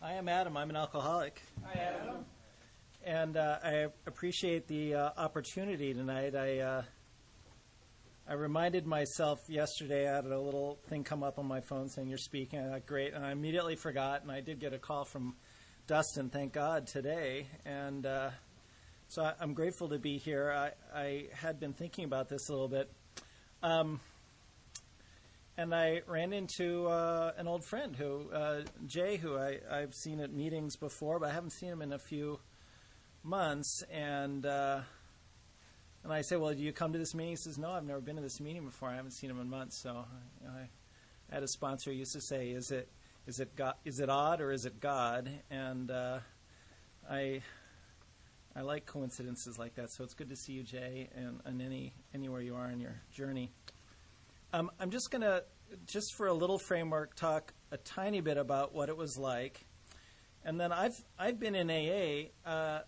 I am Adam. I'm an alcoholic. Hi, Adam. And I appreciate the opportunity tonight. I reminded myself yesterday, I had a little thing come up on my phone saying you're speaking. I thought, great. And I immediately forgot, and I did get a call from Dustin, thank God, today. And so I'm grateful to be here. I had been thinking about this a little bit. And I ran into an old friend, Jay, who I've seen at meetings before, but I haven't seen him in a few months. And I say, well, do you come to this meeting? He says, no, I've never been to this meeting before. I haven't seen him in months. So I had a sponsor who used to say, is it odd or is it God? And I like coincidences like that. So it's good to see you, Jay, and anywhere you are in your journey. I'm just going to, just for a little framework, talk a tiny bit about what it was like. And then I've been in AA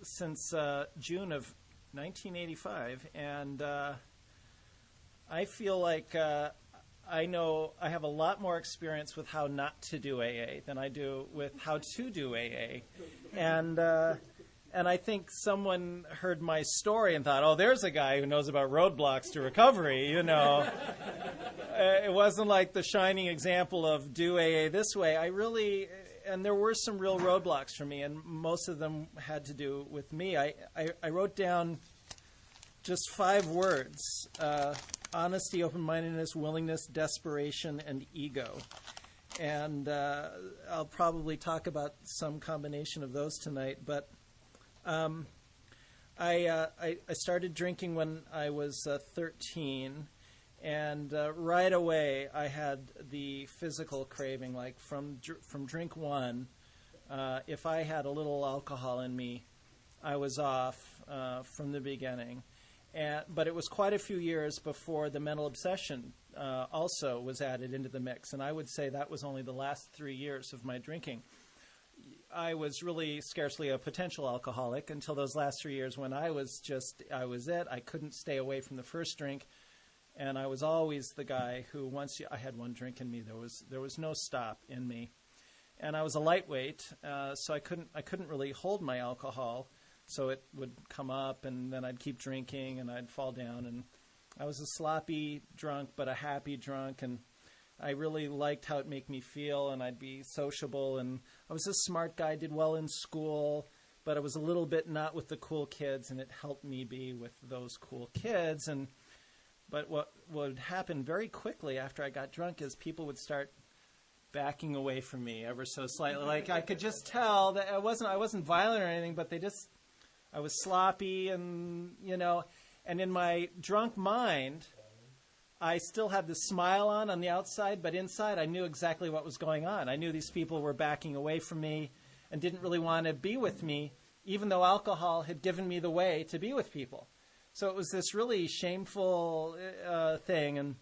since June of 1985, and I feel like I have a lot more experience with how not to do AA than I do with how to do AA. And I think someone heard my story and thought, oh, there's a guy who knows about roadblocks to recovery, you know. It wasn't like the shining example of do AA this way. And there were some real roadblocks for me, and most of them had to do with me. I wrote down just 5 words: honesty, open-mindedness, willingness, desperation, and ego. And I'll probably talk about some combination of those tonight, but I started drinking when I was 13, and right away I had the physical craving. Like from drink 1, if I had a little alcohol in me, I was off from the beginning. But it was quite a few years before the mental obsession also was added into the mix, and I would say that was only the last 3 years of my drinking. I was really scarcely a potential alcoholic until those last 3 years when I was it. I couldn't stay away from the first drink, and I was always the guy who once I had one drink in me, there was no stop in me. And I was a lightweight, so I couldn't really hold my alcohol, so it would come up, and then I'd keep drinking, and I'd fall down. And I was a sloppy drunk, but a happy drunk, and I really liked how it made me feel, and I'd be sociable, and I was a smart guy, did well in school, but I was a little bit not with the cool kids, and it helped me be with those cool kids. But what would happen very quickly after I got drunk is people would start backing away from me ever so slightly. Like I could just tell that I wasn't violent or anything, but I was sloppy, and and in my drunk mind, I still had the smile on the outside, but inside I knew exactly what was going on. I knew these people were backing away from me and didn't really want to be with me, even though alcohol had given me the way to be with people. So it was this really shameful thing, and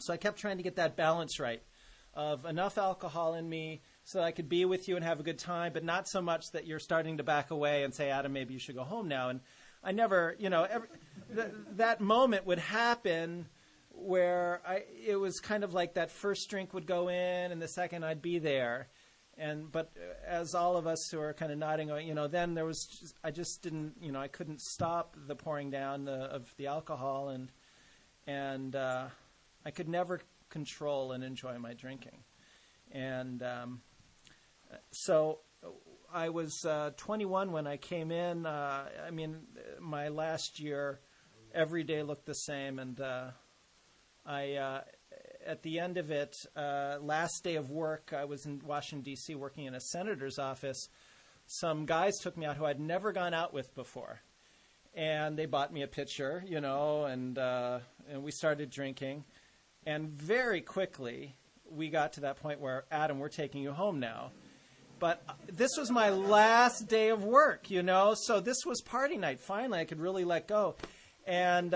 so I kept trying to get that balance right of enough alcohol in me so that I could be with you and have a good time, but not so much that you're starting to back away and say, Adam, maybe you should go home now. And I never, that moment would happen where it was kind of like that first drink would go in, and the second I'd be there, but as all of us who are kind of nodding, then there was I just didn't, I couldn't stop the pouring down of the alcohol, and I could never control and enjoy my drinking, and so I was 21 when I came in. My last year, every day looked the same, and at the end of it, last day of work, I was in Washington, D.C., working in a senator's office. Some guys took me out who I'd never gone out with before. And they bought me a pitcher, and we started drinking. And very quickly, we got to that point where, Adam, we're taking you home now. But this was my last day of work, so this was party night. Finally, I could really let go. And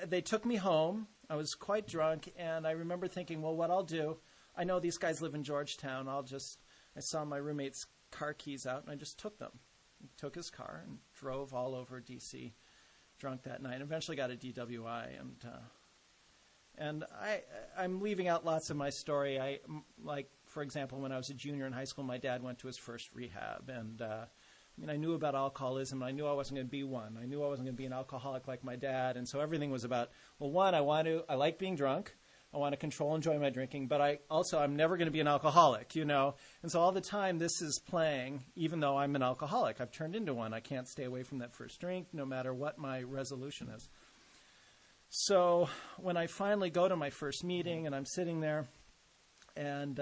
they took me home. I was quite drunk, and I remember thinking, well, what I'll do, I know these guys live in Georgetown. I saw my roommate's car keys out, and I just took them. I took his car and drove all over D.C. drunk that night. Eventually got a DWI, and I'm leaving out lots of my story. for example, when I was a junior in high school, my dad went to his first rehab. And I knew about alcoholism. And I knew I wasn't going to be one. I knew I wasn't going to be an alcoholic like my dad. And so everything was about, well, one, I like being drunk. I want to control and enjoy my drinking. But I'm never going to be an alcoholic, And so all the time this is playing, even though I'm an alcoholic. I've turned into one. I can't stay away from that first drink, no matter what my resolution is. So when I finally go to my first meeting and I'm sitting there and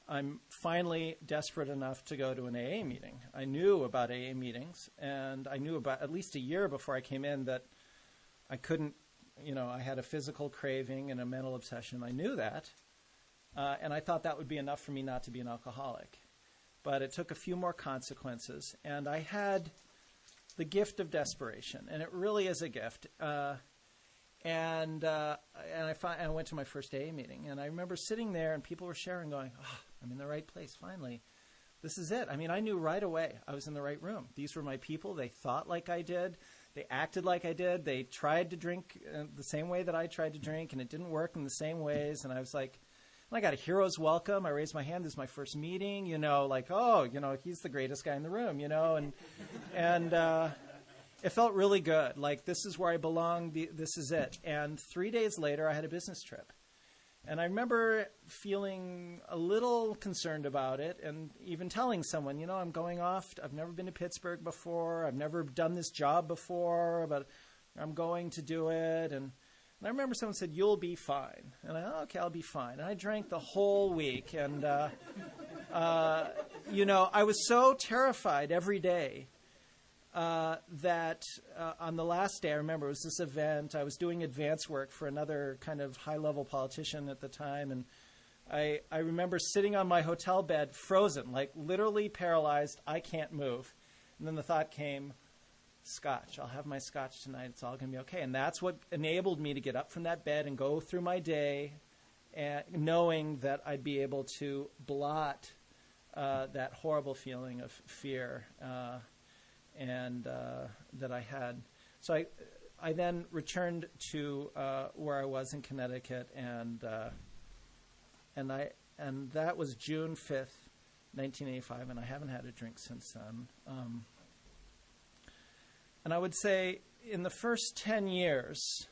I'm finally desperate enough to go to an AA meeting. I knew about AA meetings, and I knew about at least a year before I came in that I couldn't, I had a physical craving and a mental obsession. I knew that, and I thought that would be enough for me not to be an alcoholic. But it took a few more consequences, and I had the gift of desperation, and it really is a gift. And I went to my first AA meeting, and I remember sitting there, and people were sharing, going, "Oh, I'm in the right place. Finally, this is it." I knew right away I was in the right room. These were my people. They thought like I did. They acted like I did. They tried to drink the same way that I tried to drink, and it didn't work in the same ways. And I was like, I got a hero's welcome. I raised my hand. This is my first meeting. He's the greatest guy in the room. And it felt really good. Like, this is where I belong. This is it. And 3 days later, I had a business trip. And I remember feeling a little concerned about it and even telling someone, I'm going off. I've never been to Pittsburgh before. I've never done this job before, but I'm going to do it. And I remember someone said, "You'll be fine." And okay, I'll be fine. And I drank the whole week. And, I was so terrified every day that on the last day, I remember it was this event. I was doing advance work for another kind of high-level politician at the time, and I remember sitting on my hotel bed, frozen, like literally paralyzed. I can't move. And then the thought came, scotch. I'll have my scotch tonight. It's all going to be okay. And that's what enabled me to get up from that bed and go through my day, knowing that I'd be able to blot that horrible feeling of fear and that I had. So I then returned to where I was in Connecticut, and that was June 5th, 1985, and I haven't had a drink since then. And I would say in the first 10 years,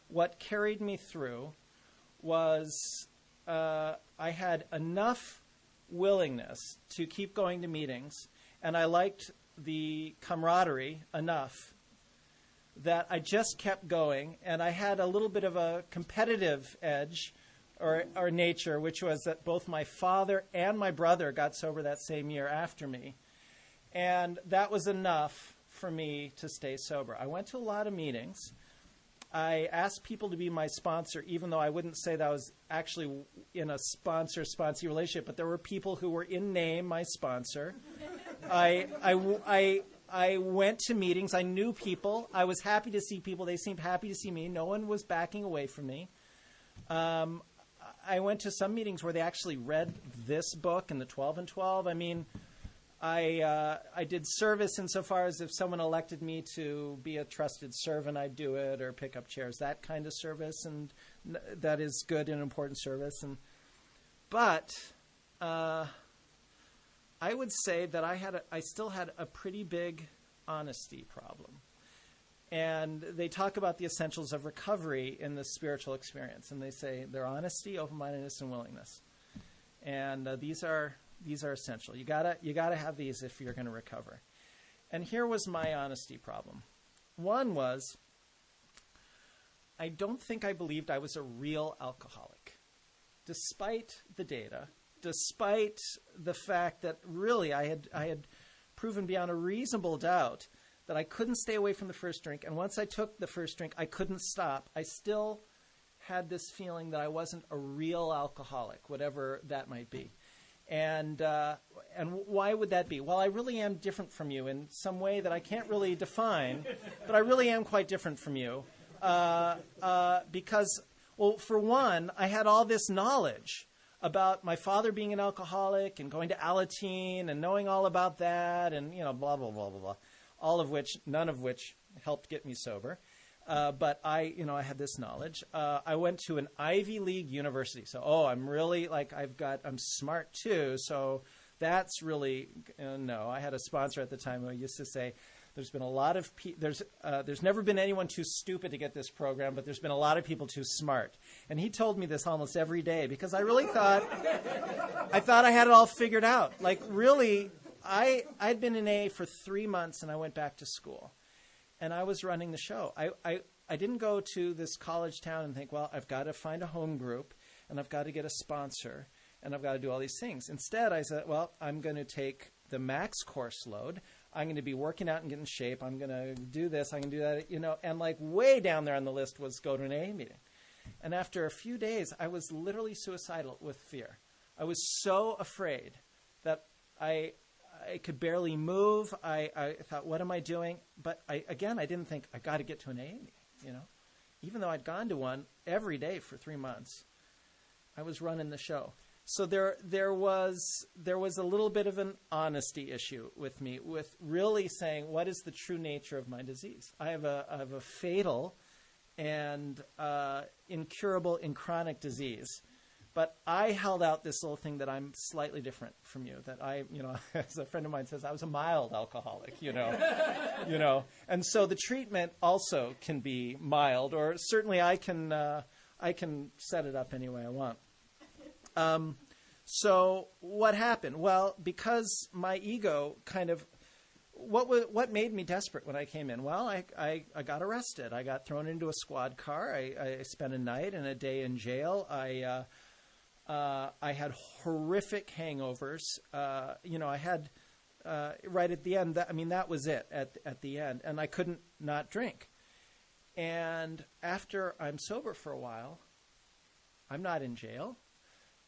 what carried me through was I had enough willingness to keep going to meetings, and I liked the camaraderie enough that I just kept going, and I had a little bit of a competitive edge or nature, which was that both my father and my brother got sober that same year after me, and that was enough for me to stay sober. I went to a lot of meetings. I asked people to be my sponsor, even though I wouldn't say that I was actually in a sponsor-sponsee relationship, but there were people who were in name my sponsor. I went to meetings. I knew people. I was happy to see people. They seemed happy to see me. No one was backing away from me. I went to some meetings where they actually read this book and the 12 and 12. I did service insofar as if someone elected me to be a trusted servant, I'd do it, or pick up chairs, that kind of service, and that is good and important service. But I would say that I still had a pretty big honesty problem. And they talk about the essentials of recovery in the spiritual experience, and they say they're honesty, open-mindedness, and willingness. And these are essential. You gotta have these if you're going to recover. And here was my honesty problem. One was, I don't think I believed I was a real alcoholic, despite the data, despite the fact that really I had proven beyond a reasonable doubt that I couldn't stay away from the first drink. And once I took the first drink, I couldn't stop. I still had this feeling that I wasn't a real alcoholic, whatever that might be. And why would that be? Well, I really am different from you in some way that I can't really define, but I really am quite different from you because, well, for one, I had all this knowledge about my father being an alcoholic and going to Alateen and knowing all about that and, blah, blah, blah, blah, blah, none of which helped get me sober. But I had this knowledge. I went to an Ivy League university. So, I'm really I'm smart too. So that's really, no. I had a sponsor at the time who used to say, there's been a lot of there's never been anyone too stupid to get this program, but there's been a lot of people too smart. And he told me this almost every day because I really thought I had it all figured out. Like really, I'd been in AA for 3 months and I went back to school, and I was running the show. I didn't go to this college town and think, well, I've got to find a home group and I've got to get a sponsor and I've got to do all these things. Instead, I said, well, I'm going to take the max course load. I'm going to be working out and getting in shape. I'm going to do this. I can do that, and like way down there on the list was go to an AA meeting. And after a few days, I was literally suicidal with fear. I was so afraid that I could barely move. I thought, what am I doing? But I didn't think I got to get to an AA meeting, even though I'd gone to one every day for 3 months. I was running the show. So there was a little bit of an honesty issue with me, with really saying what is the true nature of my disease. I have a fatal and incurable and chronic disease, but I held out this little thing that I'm slightly different from you. That as a friend of mine says, I was a mild alcoholic, and so the treatment also can be mild, or certainly I can set it up any way I want. So what happened? Well, because my ego what made me desperate when I came in? Well, I got arrested. I got thrown into a squad car. I spent a night and a day in jail. I had horrific hangovers. I had, right at the end, that was it at the end. And I couldn't not drink. And after I'm sober for a while, I'm not in jail.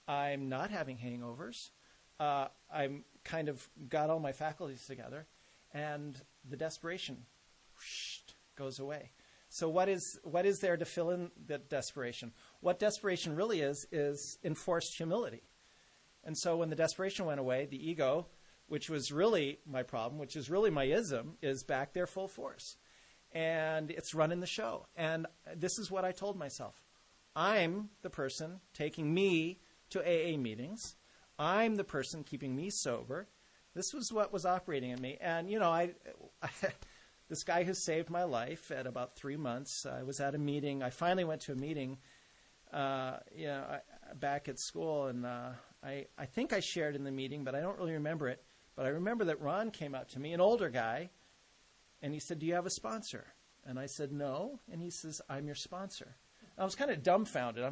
I'm not having hangovers. I'm kind of got all my faculties together, and the desperation goes away. So what is there to fill in that desperation? What desperation really is enforced humility. And so when the desperation went away, the ego, which was really my problem, which is really my ism, is back there full force. And it's running the show. And this is what I told myself. I'm the person taking me to AA meetings. I'm the person keeping me sober. This was what was operating in me. And, this guy who saved my life at about 3 months, I was at a meeting. I finally went to a meeting, back at school. And I think I shared in the meeting, but I don't really remember it. But I remember that Ron came up to me, an older guy, and he said, "Do you have a sponsor?" And I said, "No." And he says, "I'm your sponsor." I was kind of dumbfounded.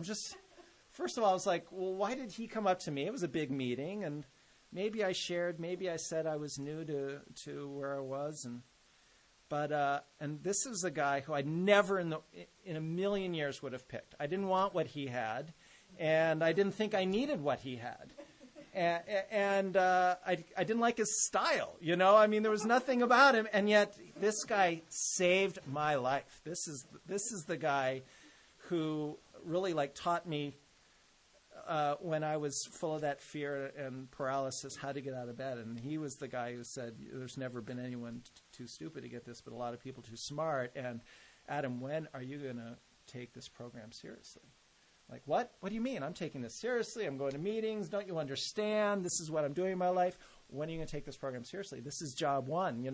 First of all, I was like, well, why did he come up to me? It was a big meeting, and maybe I said I was new to where I was, and this is a guy who I never in a million years would have picked. I didn't want what he had, and I didn't think I needed what he had, and I didn't like his style. There was nothing about him, and yet this guy saved my life. This is the guy who really taught me. When I was full of that fear and paralysis, how to get out of bed. And he was the guy who said, there's never been anyone too stupid to get this, but a lot of people too smart. And Adam, when are you going to take this program seriously? Like, what? What do you mean? I'm taking this seriously. I'm going to meetings. Don't you understand? This is what I'm doing in my life. When are you going to take this program seriously? This is job one,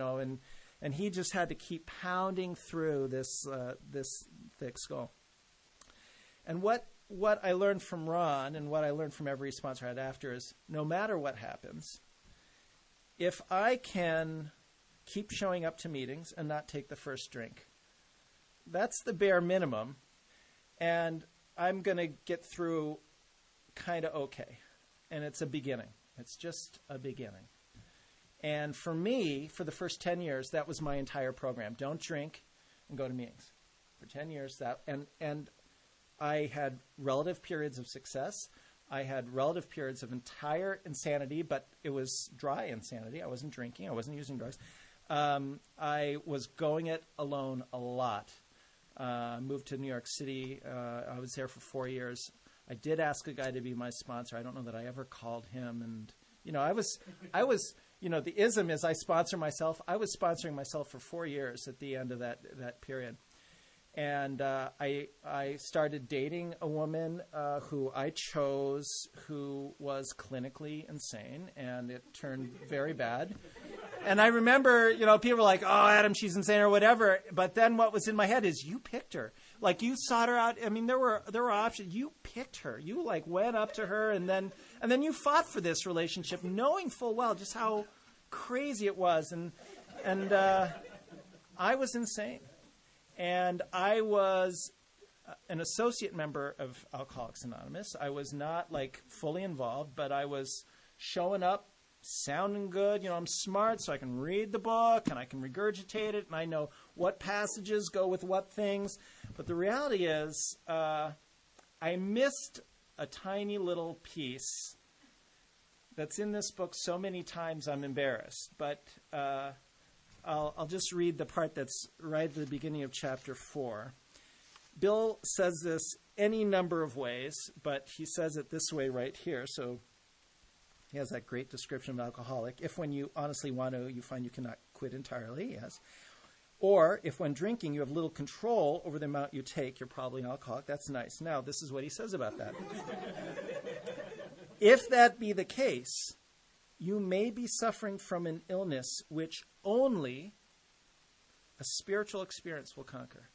and he just had to keep pounding through this thick skull. And what I learned from Ron and what I learned from every sponsor I had after is no matter what happens, if I can keep showing up to meetings and not take the first drink, that's the bare minimum, and I'm going to get through kind of okay. And it's a beginning. It's just a beginning. And for me, for the first 10 years, that was my entire program. Don't drink and go to meetings. For 10 years, and I had relative periods of success. I had relative periods of entire insanity, but it was dry insanity. I wasn't drinking. I wasn't using drugs. I was going it alone a lot. Moved to New York City. I was there for 4 years. I did ask a guy to be my sponsor. I don't know that I ever called him. And, I was, the ism is I sponsor myself. I was sponsoring myself for 4 years at the end of that period. And I started dating a woman who I chose who was clinically insane, and it turned very bad. And I remember, people were like, oh, Adam, she's insane or whatever. But then what was in my head is, you picked her. Like, you sought her out. I mean, there were options. You picked her. You, went up to her, and then you fought for this relationship, knowing full well just how crazy it was. And I was insane. And I was an associate member of Alcoholics Anonymous. I was not, fully involved, but I was showing up, sounding good. I'm smart, so I can read the book, and I can regurgitate it, and I know what passages go with what things. But the reality is, I missed a tiny little piece that's in this book so many times I'm embarrassed. But I'll just read the part that's right at the beginning of chapter 4. Bill says this any number of ways, but he says it this way right here. So he has that great description of an alcoholic. If when you honestly want to, you find you cannot quit entirely, yes. Or if when drinking you have little control over the amount you take, you're probably an alcoholic. That's nice. Now, this is what he says about that. If that be the case, you may be suffering from an illness which only a spiritual experience will conquer.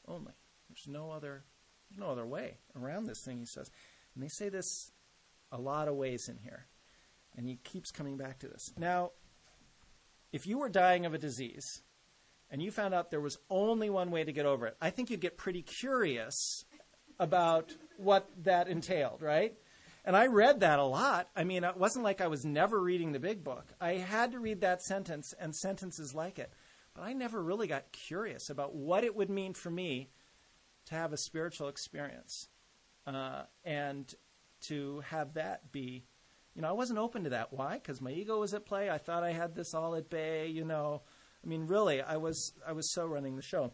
Only. There's no other way around this thing, he says. And they say this a lot of ways in here. And he keeps coming back to this. Now, if you were dying of a disease and you found out there was only one way to get over it, I think you'd get pretty curious about what that entailed, right? And I read that a lot. I mean, it wasn't like I was never reading the big book. I had to read that sentence and sentences like it. But I never really got curious about what it would mean for me to have a spiritual experience and to have that be, I wasn't open to that. Why? Because my ego was at play. I thought I had this all at bay, I mean, really, I was so running the show.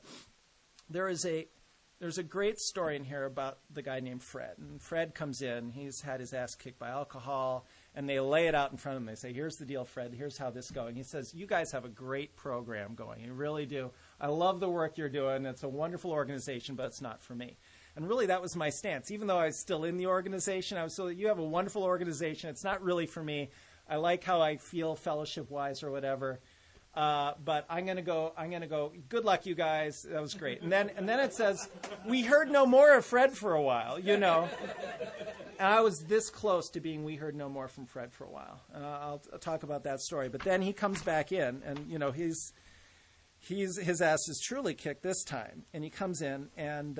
There's a great story in here about the guy named Fred. And Fred comes in. He's had his ass kicked by alcohol. And they lay it out in front of him. They say, here's the deal, Fred. Here's how this is going. He says, you guys have a great program going. You really do. I love the work you're doing. It's a wonderful organization, but it's not for me. And really, that was my stance. Even though I was still in the organization, I was still, you have a wonderful organization. It's not really for me. I like how I feel fellowship-wise or whatever. But I'm going to go, good luck, you guys. That was great. And then it says, we heard no more of Fred for a while, And I was this close to being we heard no more from Fred for a while. I'll talk about that story. But then he comes back in, and, his ass is truly kicked this time. And he comes in, and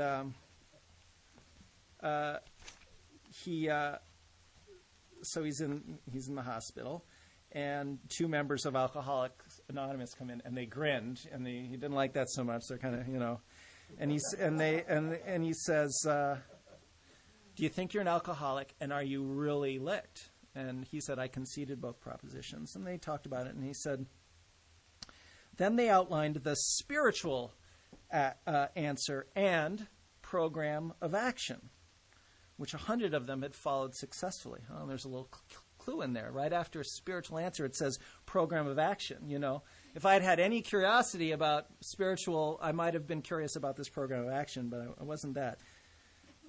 so he's in the hospital. And two members of Alcoholics Anonymous come in, and they grinned, and he didn't like that so much. They're kind of, and he says, "Do you think you're an alcoholic, and are you really licked?" And he said, "I conceded both propositions." And they talked about it, and he said, then they outlined the spiritual answer and program of action, which 100 of them had followed successfully. Oh, there's a little clue in there. Right after a spiritual answer, it says program of action. If I had had any curiosity about spiritual, I might have been curious about this program of action, but I wasn't that.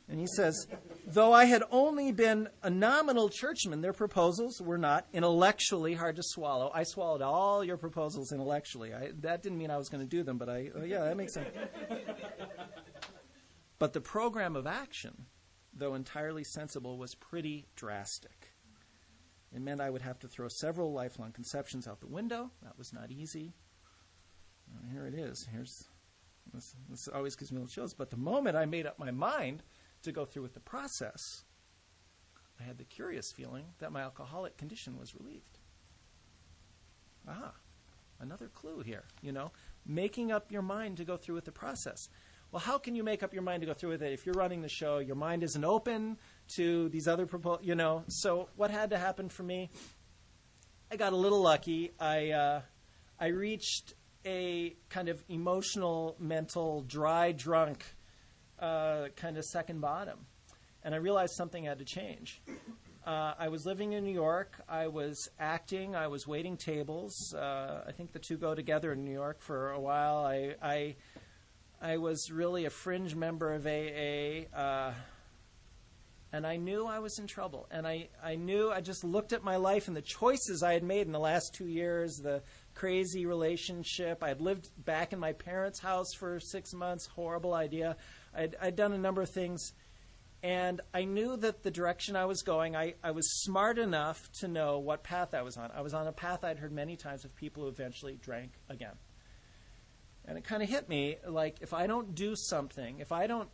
And he says, though I had only been a nominal churchman, their proposals were not intellectually hard to swallow. I swallowed all your proposals intellectually. That didn't mean I was going to do them, but that makes sense. But the program of action, though entirely sensible, was pretty drastic. It meant I would have to throw several lifelong conceptions out the window. That was not easy. Here it is. This always gives me little chills. But the moment I made up my mind to go through with the process, I had the curious feeling that my alcoholic condition was relieved. Another clue here, making up your mind to go through with the process. Well, how can you make up your mind to go through with it if you're running the show? Your mind isn't open to these other So what had to happen for me? I got a little lucky. I reached a kind of emotional, mental, dry, drunk kind of second bottom. And I realized something had to change. I was living in New York. I was acting. I was waiting tables. I think the two go together in New York for a while. I was really a fringe member of AA, and I knew I was in trouble. And I knew, I just looked at my life and the choices I had made in the last 2 years, the crazy relationship. I had lived back in my parents' house for 6 months, horrible idea. I'd done a number of things. And I knew that the direction I was going, I was smart enough to know what path I was on. I was on a path I'd heard many times of people who eventually drank again. And it kind of hit me, like, if I don't do something, if I don't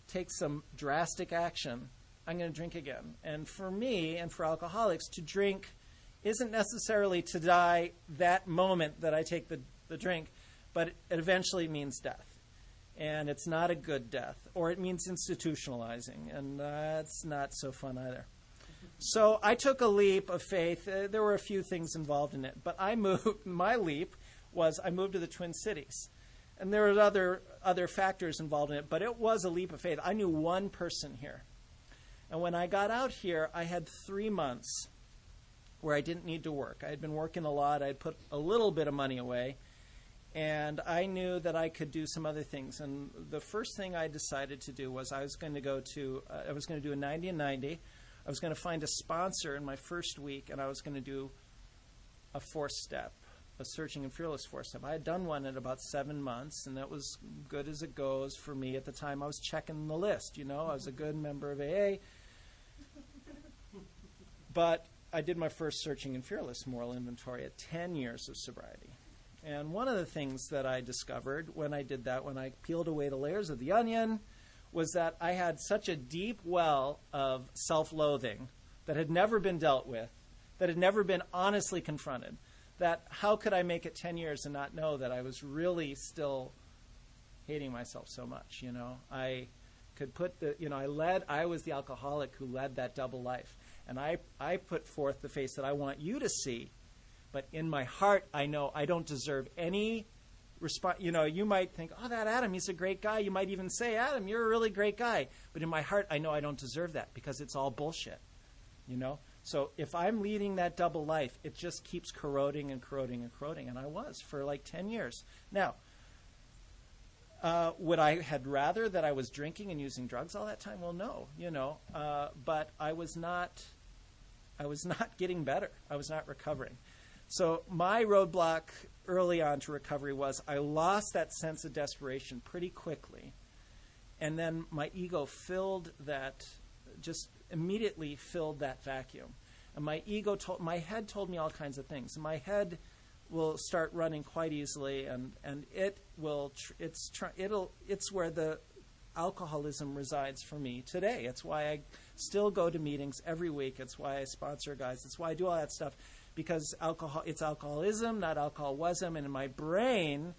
take some drastic action, I'm going to drink again. And for me, and for alcoholics, to drink isn't necessarily to die that moment that I take the drink, but it eventually means death. And it's not a good death, or it means institutionalizing, and that's not so fun either. So I took a leap of faith. There were a few things involved in it, but my leap was I moved to the Twin Cities. And there were other factors involved in it, but it was a leap of faith. I knew one person here. And when I got out here, I had 3 months where I didn't need to work. I had been working a lot. I had put a little bit of money away. And I knew that I could do some other things. And the first thing I decided to do was I was going to do a 90 and 90. I was going to find a sponsor in my first week, and I was going to do a 4-step, a Searching and Fearless 4-step. I had done one in about 7 months, and that was good as it goes for me at the time. I was checking the list, I was a good member of AA. But I did my first Searching and Fearless moral inventory at 10 years of sobriety. And one of the things that I discovered when I did that, when I peeled away the layers of the onion, was that I had such a deep well of self-loathing that had never been dealt with, that had never been honestly confronted, that how could I make it 10 years and not know that I was really still hating myself so much, I could put I was the alcoholic who led that double life. And I put forth the face that I want you to see. But in my heart, I know I don't deserve any response. You might think, oh, that Adam, he's a great guy. You might even say, Adam, you're a really great guy. But in my heart, I know I don't deserve that because it's all bullshit, So if I'm leading that double life, it just keeps corroding and corroding and corroding. And I was for like 10 years. Now, would I had rather that I was drinking and using drugs all that time? Well, no, but I was not getting better. I was not recovering. So my roadblock early on to recovery was I lost that sense of desperation pretty quickly. And then my ego just immediately filled that vacuum. And my head told me all kinds of things. My head will start running quite easily, and it's where the alcoholism resides for me today. It's why I still go to meetings every week. It's why I sponsor guys. It's why I do all that stuff. Because it's alcoholism, not alcoholism, and in my brain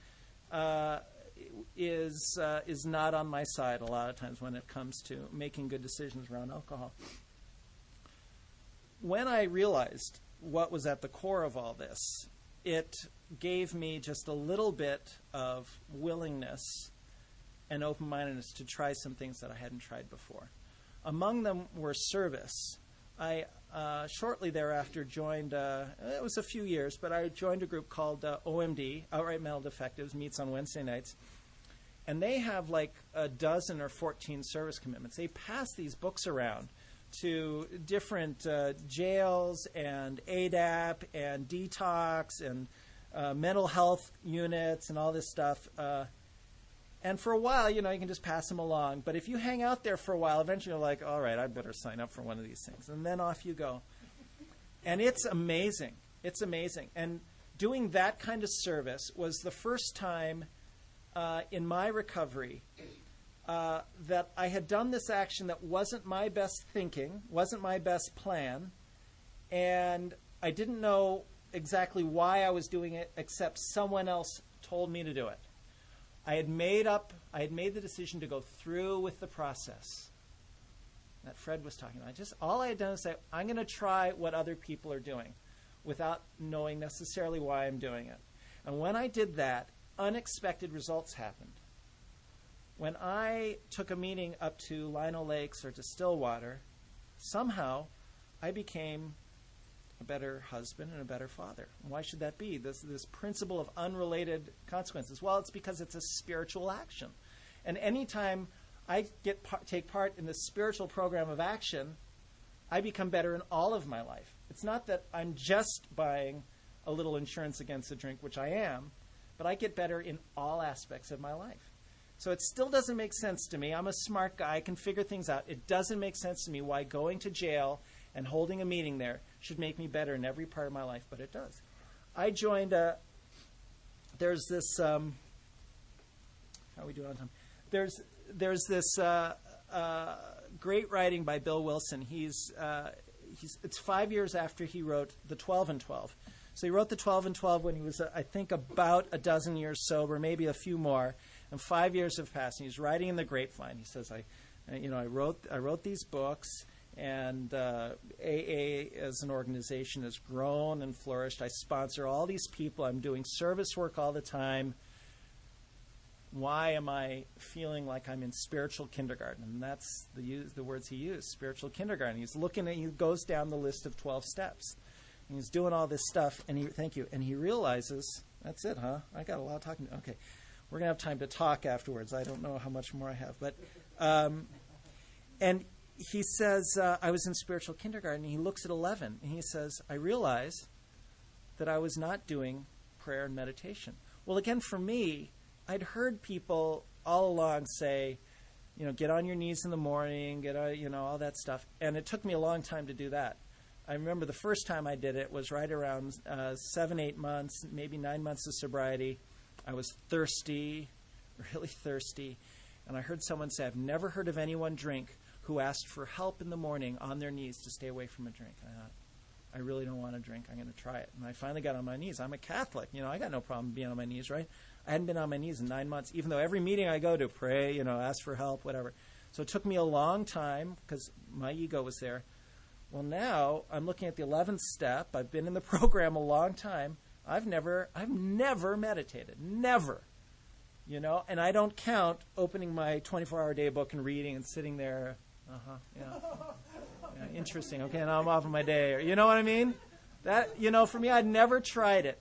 is not on my side a lot of times when it comes to making good decisions around alcohol. When I realized what was at the core of all this, it gave me just a little bit of willingness and open-mindedness to try some things that I hadn't tried before. Among them were service. I shortly thereafter joined, it was a few years, but I joined a group called OMD, Outright Mental Defectives, meets on Wednesday nights. And they have like a dozen or 14 service commitments. They pass these books around to different jails and ADAP and detox and mental health units and all this stuff. And for a while, you can just pass them along. But if you hang out there for a while, eventually you're like, all right, I better sign up for one of these things. And then off you go. And it's amazing. It's amazing. And doing that kind of service was the first time in my recovery that I had done this action that wasn't my best thinking, wasn't my best plan, and I didn't know exactly why I was doing it, except someone else told me to do it. I had made the decision to go through with the process that Fred was talking about. All I had done is say, I'm going to try what other people are doing without knowing necessarily why I'm doing it. And when I did that, unexpected results happened. When I took a meeting up to Lino Lakes or to Stillwater, somehow I became a better husband and a better father. Why should that be? This principle of unrelated consequences. Well, it's because it's a spiritual action. And anytime I take part in the spiritual program of action, I become better in all of my life. It's not that I'm just buying a little insurance against a drink, which I am, but I get better in all aspects of my life. So it still doesn't make sense to me. I'm a smart guy. I can figure things out. It doesn't make sense to me why going to jail and holding a meeting there should make me better in every part of my life, but it does. I joined there's this, how are we doing on time? There's this great writing by Bill Wilson. It's 5 years after he wrote The 12 and 12. So he wrote The 12 and 12 when he was, I think, about a dozen years sober, maybe a few more. And 5 years have passed. And he's writing in the grapevine. He says, I wrote these books, and AA as an organization has grown and flourished. I sponsor all these people. I'm doing service work all the time. Why am I feeling like I'm in spiritual kindergarten? And that's the words he used, spiritual kindergarten. He's looking at, he goes down the list of 12 steps. And he's doing all this stuff, and he realizes, that's it, huh? I got a lot of talking. Okay, we're going to have time to talk afterwards. I don't know how much more I have. But, and he says, I was in spiritual kindergarten, and he looks at 11, and he says, I realize that I was not doing prayer and meditation. Well, again, for me, I'd heard people all along say, get on your knees in the morning, all that stuff. And it took me a long time to do that. I remember the first time I did it was right around 7, 8 months, maybe 9 months of sobriety. I was thirsty, really thirsty. And I heard someone say, I've never heard of anyone drink who asked for help in the morning on their knees to stay away from a drink. And I thought, I really don't want to drink. I'm going to try it. And I finally got on my knees. I'm a Catholic. I got no problem being on my knees, right? I hadn't been on my knees in 9 months, even though every meeting I go to, pray, ask for help, whatever. So it took me a long time because my ego was there. Well, now I'm looking at the 11th step. I've been in the program a long time. I've never meditated, never, and I don't count opening my 24-hour day book and reading and sitting there. Yeah, interesting. Okay, now I'm off of my day. Or, you know what I mean? That, for me, I'd never tried it.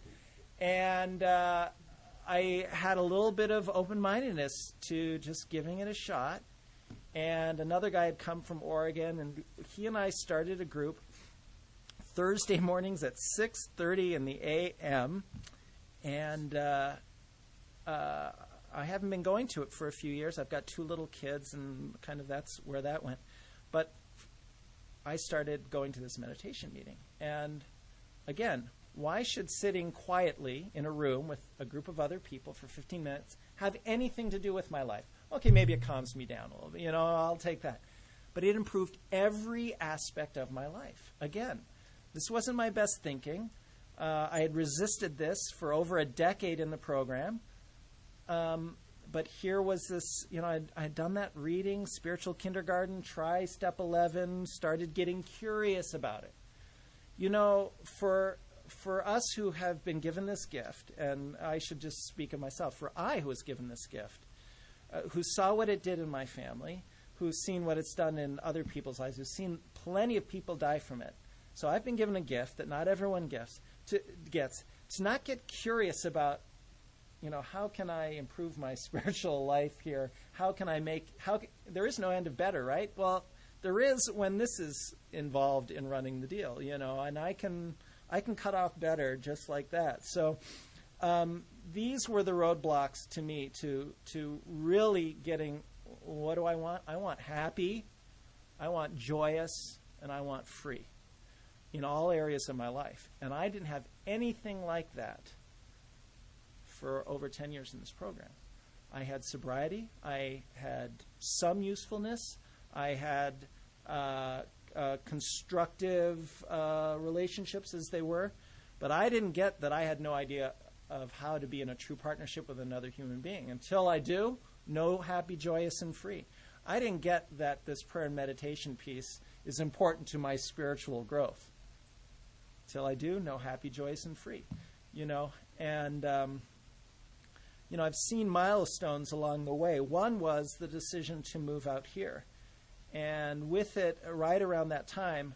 And I had a little bit of open-mindedness to just giving it a shot. And another guy had come from Oregon, and he and I started a group Thursday mornings at 6:30 in the a.m. And I haven't been going to it for a few years. I've got 2 little kids, and kind of that's where that went. But I started going to this meditation meeting. And again, why should sitting quietly in a room with a group of other people for 15 minutes have anything to do with my life? Okay, maybe it calms me down a little bit. I'll take that. But it improved every aspect of my life. Again, this wasn't my best thinking. I had resisted this for over a decade in the program. But here was this, I'd done that reading, spiritual kindergarten, try step 11, started getting curious about it. For us who have been given this gift, and I should just speak of myself, for I who was given this gift, who saw what it did in my family, who's seen what it's done in other people's lives, who's seen plenty of people die from it. So I've been given a gift that not everyone gets, to not get curious about, how can I improve my spiritual life here? There is no end of better, right? Well, there is when this is involved in running the deal, and I can cut off better just like that. So these were the roadblocks to me to really getting, what do I want? I want happy, I want joyous, and I want free in all areas of my life. And I didn't have anything like that for over 10 years in this program. I had sobriety, I had some usefulness, I had constructive relationships as they were, but I didn't get that I had no idea of how to be in a true partnership with another human being. Until I do, no, happy, joyous, and free. I didn't get that this prayer and meditation piece is important to my spiritual growth. Till I do, no, happy, joyous, and free. And I've seen milestones along the way. One was the decision to move out here. And with it, right around that time,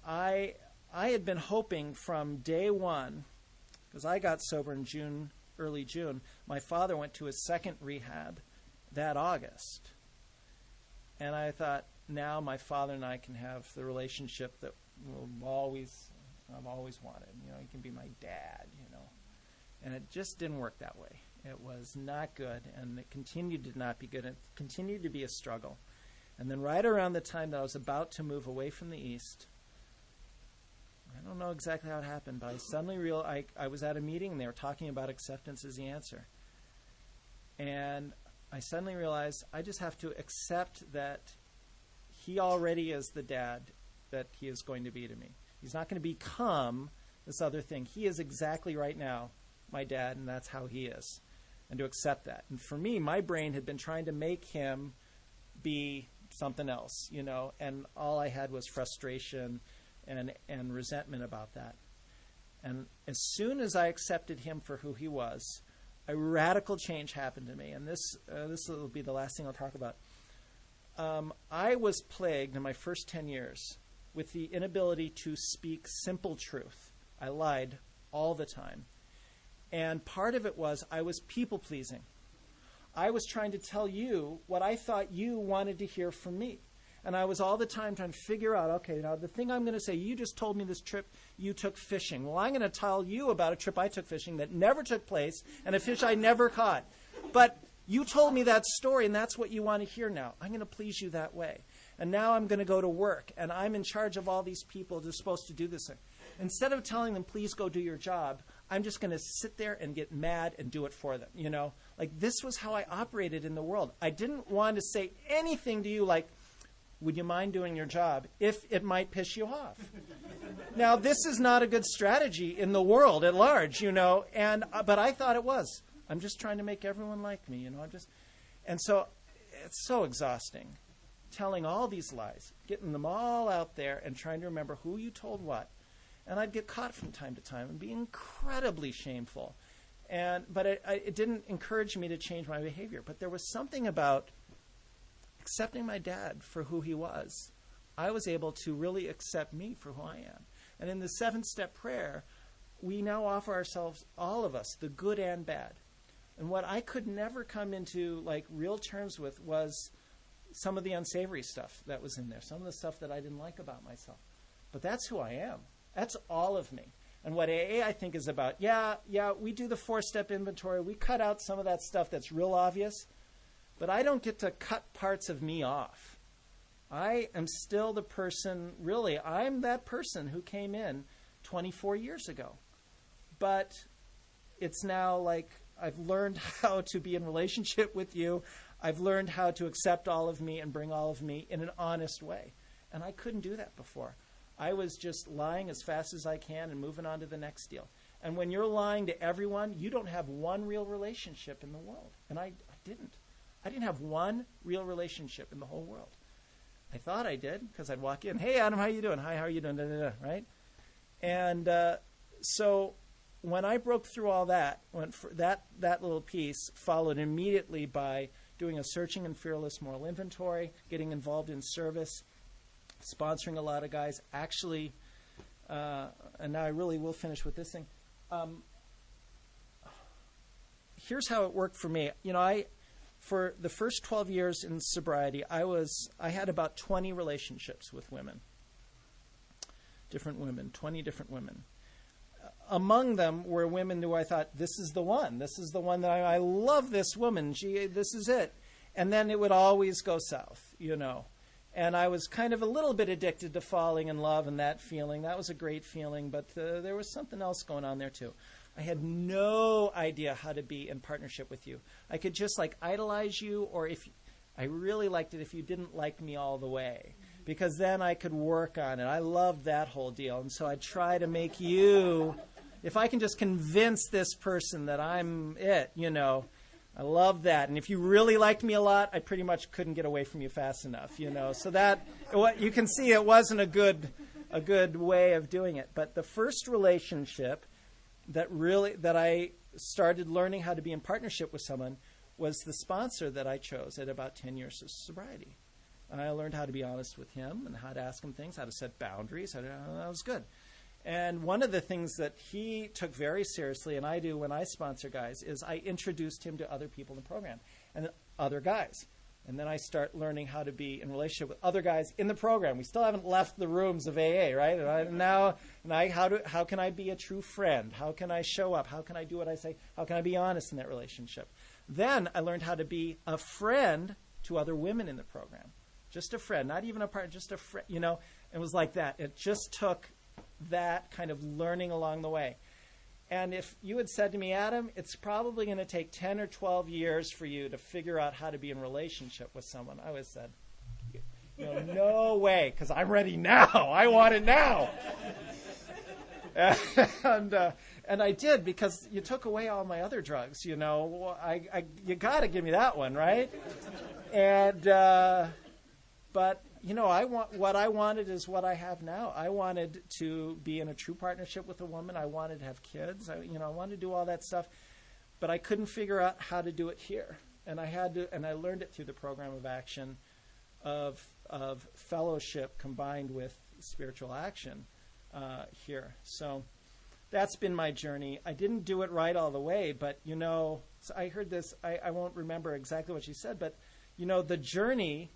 I I had been hoping from day one, because I got sober in June, early June. My father went to his second rehab that August. And I thought, now my father and I can have the relationship that I've always wanted. You know, he can be my dad, you know. And it just didn't work that way. It was not good, and it continued to not be good. It continued to be a struggle. And then right around the time that I was about to move away from the East, I don't know exactly how it happened, but I suddenly realized I was at a meeting, and they were talking about acceptance as the answer. And I suddenly realized I just have to accept that he already is the dad that he is going to be to me. He's not going to become this other thing. He is exactly right now my dad, and that's how he is. And to accept that. And for me, my brain had been trying to make him be something else, you know, and all I had was frustration and resentment about that. And as soon as I accepted him for who he was, a radical change happened to me. And this will be the last thing I'll talk about. I was plagued in my first 10 years with the inability to speak simple truth. I lied all the time. And part of it was I was people-pleasing. I was trying to tell you what I thought you wanted to hear from me. And I was all the time trying to figure out, okay, now the thing I'm going to say, you just told me this trip you took fishing. Well, I'm going to tell you about a trip I took fishing that never took place and a fish I never caught. But you told me that story, and that's what you want to hear now. I'm going to please you that way. And now I'm going to go to work, and I'm in charge of all these people that are supposed to do this thing. Instead of telling them, please go do your job, I'm just going to sit there and get mad and do it for them, you know? Like, this was how I operated in the world. I didn't want to say anything to you like, would you mind doing your job, if it might piss you off? Now, this is not a good strategy in the world at large, you know, but I thought it was. I'm just trying to make everyone like me, you know. And so it's so exhausting, telling all these lies, getting them all out there and trying to remember who you told what. And I'd get caught from time to time and be incredibly shameful. But it didn't encourage me to change my behavior. But there was something about accepting my dad for who he was. I was able to really accept me for who I am. And in the 7-step prayer, we now offer ourselves, all of us, the good and bad. And what I could never come into like real terms with was some of the unsavory stuff that was in there, some of the stuff that I didn't like about myself. But that's who I am. That's all of me. And what AA, I think, is about, yeah, we do the 4-step inventory. We cut out some of that stuff that's real obvious. But I don't get to cut parts of me off. I am still the person, really, I'm that person who came in 24 years ago. But it's now like I've learned how to be in relationship with you. I've learned how to accept all of me and bring all of me in an honest way. And I couldn't do that before. I was just lying as fast as I can and moving on to the next deal. And when you're lying to everyone, you don't have one real relationship in the world. And I didn't. I didn't have one real relationship in the whole world. I thought I did because I'd walk in, hey, Adam, how you doing? Hi, how are you doing? Da, da, da, right? And so when I broke through all that, that little piece followed immediately by doing a searching and fearless moral inventory, getting involved in service, sponsoring a lot of guys. Actually, and now I really will finish with this thing. Here's how it worked for me. You know, for the first 12 years in sobriety, I had about 20 relationships with women, different women, 20 different women. Among them were women who I thought, this is the one. This is the one that I love this woman. This is it. And then it would always go south, you know. And I was kind of a little bit addicted to falling in love and that feeling. That was a great feeling, but there was something else going on there too. I had no idea how to be in partnership with you. I could just like idolize you, or if I really liked it if you didn't like me all the way, because then I could work on it. I loved that whole deal. And so I'd try to make you, if I can just convince this person that I'm it, you know, I love that. And if you really liked me a lot, I pretty much couldn't get away from you fast enough, you know. So that, you can see it wasn't a good way of doing it. But the first relationship that I started learning how to be in partnership with someone was the sponsor that I chose at about 10 years of sobriety. I learned how to be honest with him and how to ask him things, how to set boundaries. That was good. And one of the things that he took very seriously, and I do when I sponsor guys, is I introduced him to other people in the program and other guys. And then I start learning how to be in relationship with other guys in the program. We still haven't left the rooms of AA, right? How can I be a true friend? How can I show up? How can I do what I say? How can I be honest in that relationship? Then I learned how to be a friend to other women in the program. Just a friend, not even a partner, just a friend, you know. It was like that. It just took that kind of learning along the way. And if you had said to me, Adam, it's probably going to take 10 or 12 years for you to figure out how to be in relationship with someone, I would have said, no way, because I'm ready now. I want it now. And I did, because you took away all my other drugs, you know. You got to give me that one, right? And but you know, what I wanted is what I have now. I wanted to be in a true partnership with a woman. I wanted to have kids. I wanted to do all that stuff, but I couldn't figure out how to do it here. And I learned it through the program of action, of fellowship combined with spiritual action here. So that's been my journey. I didn't do it right all the way, but so I heard this. I won't remember exactly what she said, but the journey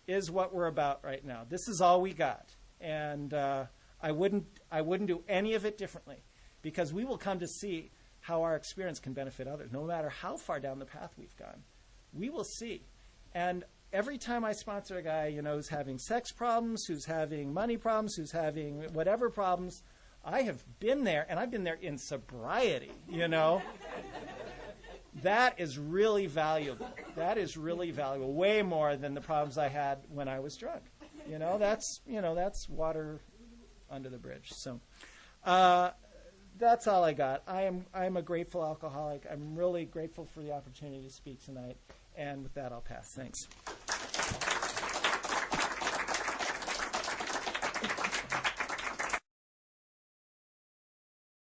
is what we're about right now. This is all we got. And I wouldn't do any of it differently, because we will come to see how our experience can benefit others, no matter how far down the path we've gone. We will see. And every time I sponsor a guy, who's having sex problems, who's having money problems, who's having whatever problems, I have been there, and I've been there in sobriety, That is really valuable. That is really valuable, way more than the problems I had when I was drunk. That's water under the bridge. So that's all I got. I'm a grateful alcoholic. I'm really grateful for the opportunity to speak tonight. And with that, I'll pass. Thanks.